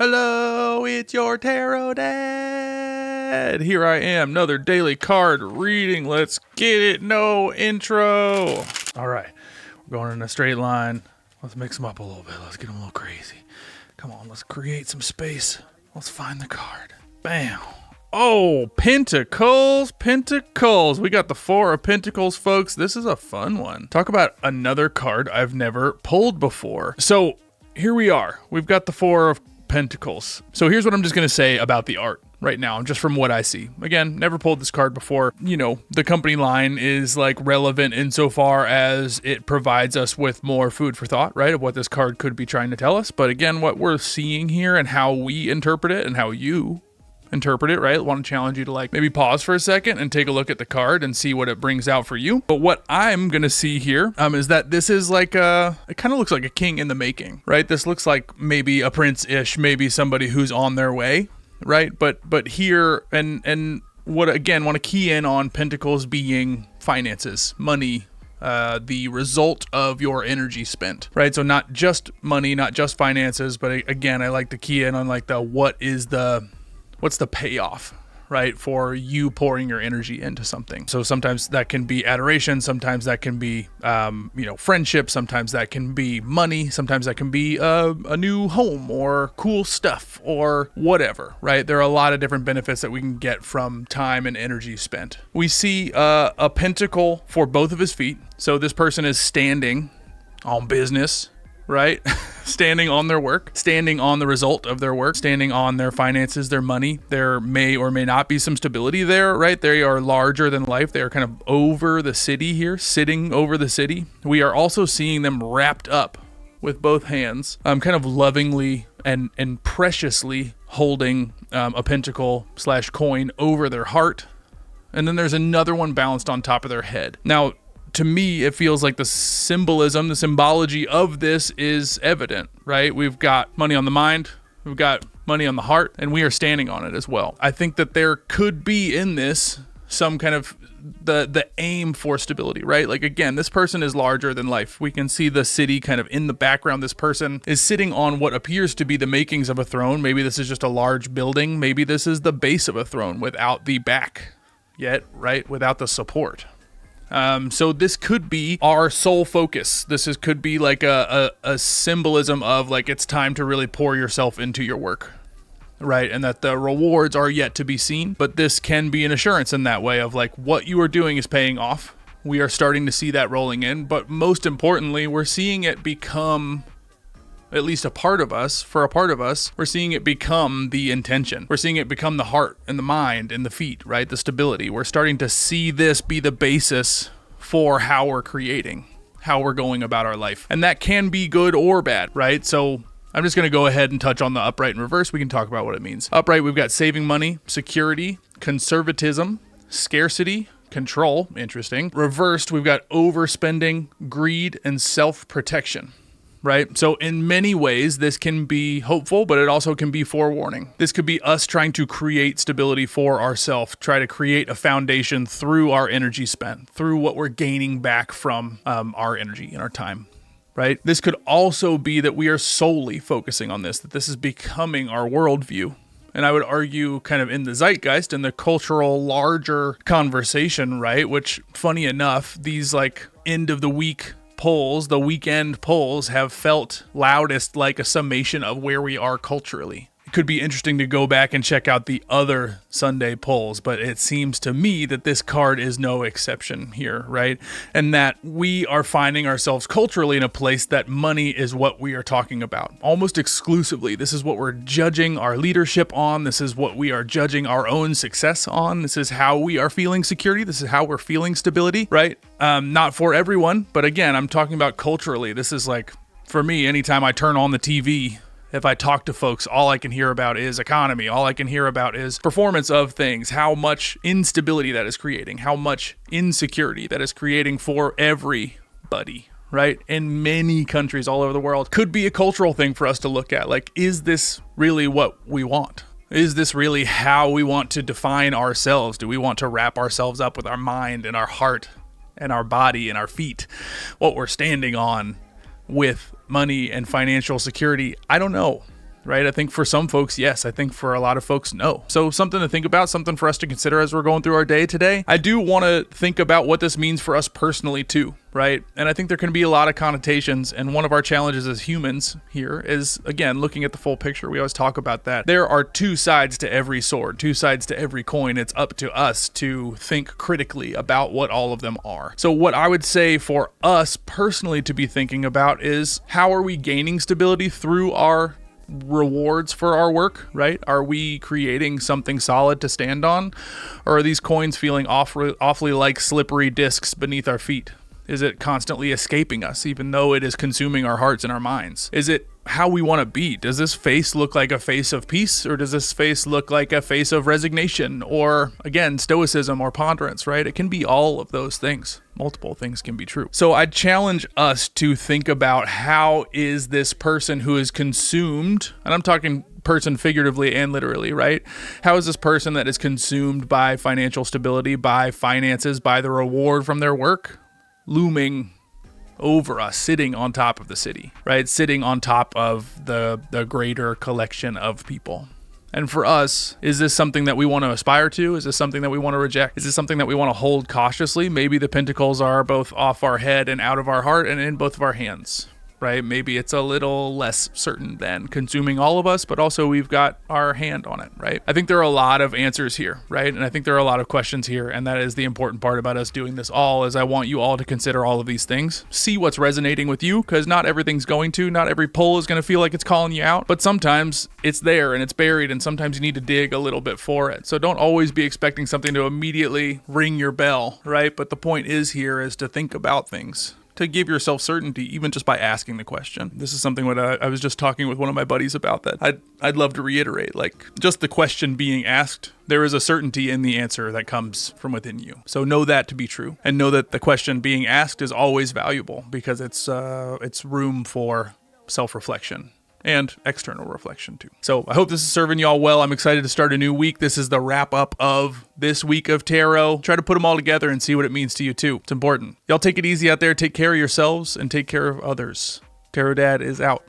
Hello, it's your tarot dad. Here I am, another daily card reading. Let's get it. No intro. All right, we're going in a straight line. Let's mix them up a little bit. Let's get them a little crazy. Come on, let's create some space. Let's find the card. Bam. Oh, Pentacles. We got the Four of Pentacles, folks. This is a fun one. Talk about another card I've never pulled before. So here we are. We've got the Four of Pentacles. So here's what I'm just going to say about the art right now, just from what I see. Again, never pulled this card before. You know, the company line is like relevant insofar as it provides us with more food for thought, right? Of what this card could be trying to tell us. But again, what we're seeing here and how we interpret it and how you interpret it, right? I want to challenge you to like maybe pause for a second and take a look at the card and see what it brings out for you. But what I'm going to see here is that this is like it kind of looks like a king in the making, right? This looks like maybe a prince-ish, maybe somebody who's on their way, right? But here and what again want to key in on Pentacles being finances, money, the result of your energy spent, right? So not just money, not just finances, but again, I like to key in on like what's the payoff, right, for you pouring your energy into something. So sometimes that can be adoration, sometimes that can be, friendship, sometimes that can be money, sometimes that can be a new home or cool stuff or whatever, right? There are a lot of different benefits that we can get from time and energy spent. We see a pentacle for both of his feet. So this person is standing on business, right? Standing on their work, standing on the result of their work, standing on their finances, their money. There may or may not be some stability there, right? They are larger than life. They are kind of over the city here, sitting over the city. We are also seeing them wrapped up with both hands, kind of lovingly and preciously holding a pentacle / coin over their heart. And then there's another one balanced on top of their head. Now, to me, it feels like the symbolism, the symbology of this is evident, right? We've got money on the mind, we've got money on the heart, and we are standing on it as well. I think that there could be in this some kind of the aim for stability, right? Like again, this person is larger than life. We can see the city kind of in the background. This person is sitting on what appears to be the makings of a throne. Maybe this is just a large building. Maybe this is the base of a throne without the back yet, right? Without the support. So this could be our sole focus. Could be like a symbolism of like it's time to really pour yourself into your work, right? And that the rewards are yet to be seen. But this can be an assurance in that way of like what you are doing is paying off. We are starting to see that rolling in. But most importantly, we're seeing it become, at least a part of us, we're seeing it become the intention. We're seeing it become the heart and the mind and the feet, right? The stability. We're starting to see this be the basis for how we're creating, how we're going about our life. And that can be good or bad, right? So I'm just going to go ahead and touch on the upright and reverse. We can talk about what it means. Upright, we've got saving money, security, conservatism, scarcity, control, interesting. Reversed, we've got overspending, greed, and self-protection. Right? So in many ways, this can be hopeful, but it also can be forewarning. This could be us trying to create stability for ourselves, try to create a foundation through our energy spent, through what we're gaining back from our energy and our time, right? This could also be that we are solely focusing on this, that this is becoming our worldview. And I would argue kind of in the zeitgeist, in the cultural larger conversation, right? Which funny enough, these like end of the week polls, the weekend polls have felt loudest like a summation of where we are culturally. It could be interesting to go back and check out the other Sunday polls, but it seems to me that this card is no exception here, right? And that we are finding ourselves culturally in a place that money is what we are talking about. Almost exclusively. This is what we're judging our leadership on. This is what we are judging our own success on. This is how we are feeling security. This is how we're feeling stability, right? Not for everyone, but again, I'm talking about culturally. This is like, for me, anytime I turn on the TV, if I talk to folks, all I can hear about is economy. All I can hear about is performance of things, how much instability that is creating, how much insecurity that is creating for everybody, right? In many countries all over the world. Could be a cultural thing for us to look at. Like, is this really what we want? Is this really how we want to define ourselves? Do we want to wrap ourselves up with our mind and our heart and our body and our feet, what we're standing on with money and financial security? I don't know. right? I think for some folks, yes. I think for a lot of folks, no. So something to think about, something for us to consider as we're going through our day today. I do want to think about what this means for us personally too, right? And I think there can be a lot of connotations. And one of our challenges as humans here is, again, looking at the full picture. We always talk about that. There are two sides to every sword, two sides to every coin. It's up to us to think critically about what all of them are. So what I would say for us personally to be thinking about is, how are we gaining stability through our rewards for our work, right? Are we creating something solid to stand on? Or are these coins feeling awfully like slippery discs beneath our feet? Is it constantly escaping us, even though it is consuming our hearts and our minds? Is it how we want to be? Does this face look like a face of peace, or does this face look like a face of resignation, or again, stoicism or ponderance, right? It can be all of those things. Multiple things can be true. So I challenge us to think about, how is this person who is consumed, and I'm talking person figuratively and literally, right? How is this person that is consumed by financial stability, by finances, by the reward from their work, looming over us, sitting on top of the city, right? Sitting on top of the greater collection of people. And for us, is this something that we want to aspire to? Is this something that we want to reject? Is this something that we want to hold cautiously? Maybe the pentacles are both off our head and out of our heart and in both of our hands, right? Maybe it's a little less certain than consuming all of us, but also we've got our hand on it, right? I think there are a lot of answers here, right? And I think there are a lot of questions here. And that is the important part about us doing this all, is I want you all to consider all of these things. See what's resonating with you, because not everything's going to. Not every pull is going to feel like it's calling you out. But sometimes it's there and it's buried, and sometimes you need to dig a little bit for it. So don't always be expecting something to immediately ring your bell, right? But the point is here is to think about things, to give yourself certainty, even just by asking the question. This is something I was just talking with one of my buddies about, that I'd love to reiterate, like just the question being asked, there is a certainty in the answer that comes from within you. So know that to be true, and know that the question being asked is always valuable, because it's room for self-reflection and external reflection too. So I hope this is serving y'all well. I'm excited to start a new week. This is the wrap up of this week of tarot. Try to put them all together and see what it means to you too. It's important. Y'all take it easy out there. Take care of yourselves and take care of others. Tarot Dad is out.